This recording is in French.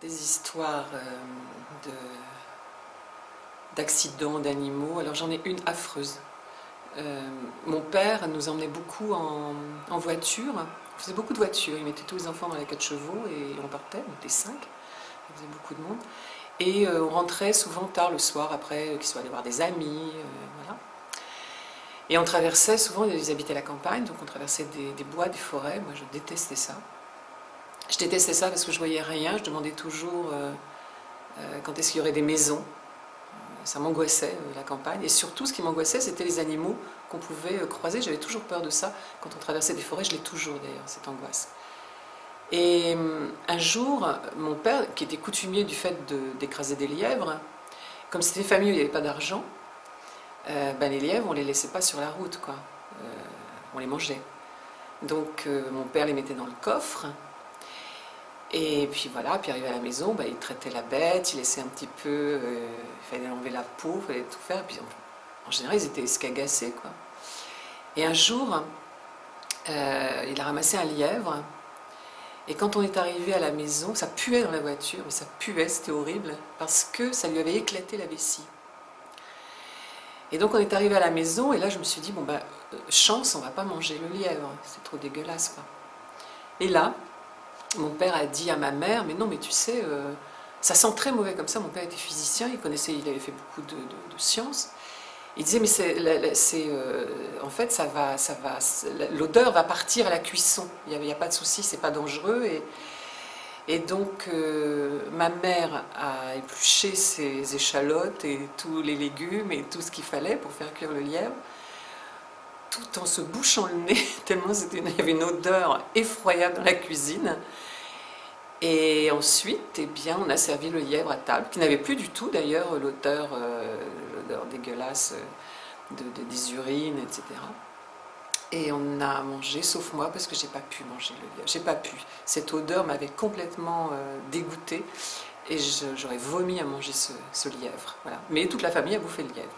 des histoires d'accidents, d'animaux. Alors j'en ai une affreuse. Mon père nous emmenait beaucoup en voiture. Il faisait beaucoup de voitures. Il mettait tous les enfants dans les 4 chevaux et on partait. On était 5. Il faisait beaucoup de monde. Et on rentrait souvent tard le soir après, qu'ils soient allés voir des amis. Voilà. Et on traversait, souvent ils habitaient la campagne, donc on traversait des bois, des forêts. Moi je détestais ça. Je détestais ça parce que je voyais rien. Je demandais toujours quand est-ce qu'il y aurait des maisons. Ça m'angoissait, la campagne. Et surtout, ce qui m'angoissait, c'était les animaux qu'on pouvait croiser. J'avais toujours peur de ça. Quand on traversait des forêts, je l'ai toujours d'ailleurs, cette angoisse. Et un jour, mon père, qui était coutumier du fait d'écraser des lièvres, comme c'était une famille où il n'y avait pas d'argent, les lièvres, on ne les laissait pas sur la route, quoi. On les mangeait. Donc mon père les mettait dans le coffre. Et puis voilà, puis arrivé à la maison, il traitait la bête, il laissait un petit peu, il fallait enlever la peau, il fallait tout faire. Et puis en général, ils étaient escagassés, quoi. Et un jour, il a ramassé un lièvre. Et quand on est arrivé à la maison, ça puait dans la voiture, mais ça puait, c'était horrible, parce que ça lui avait éclaté la vessie. Et donc on est arrivé à la maison, et là je me suis dit, chance, on va pas manger le lièvre, c'est trop dégueulasse, quoi. Et là, mon père a dit à ma mère, mais non, mais tu sais, ça sent très mauvais comme ça. Mon père était physicien, il avait fait beaucoup de sciences. Il disait, mais en fait, l'odeur va partir à la cuisson. Il n'y a pas de souci, c'est pas dangereux. Et donc, ma mère a épluché ses échalotes et tous les légumes et tout ce qu'il fallait pour faire cuire le lièvre, tout en se bouchant le nez, tellement il y avait une odeur effroyable dans la cuisine. Et ensuite, on a servi le lièvre à table, qui n'avait plus du tout d'ailleurs l'odeur dégueulasse des urines, etc. Et on a mangé, sauf moi, parce que j'ai pas pu manger le lièvre. J'ai pas pu. Cette odeur m'avait complètement dégoûtée et j'aurais vomi à manger ce lièvre. Voilà. Mais toute la famille a bouffé le lièvre.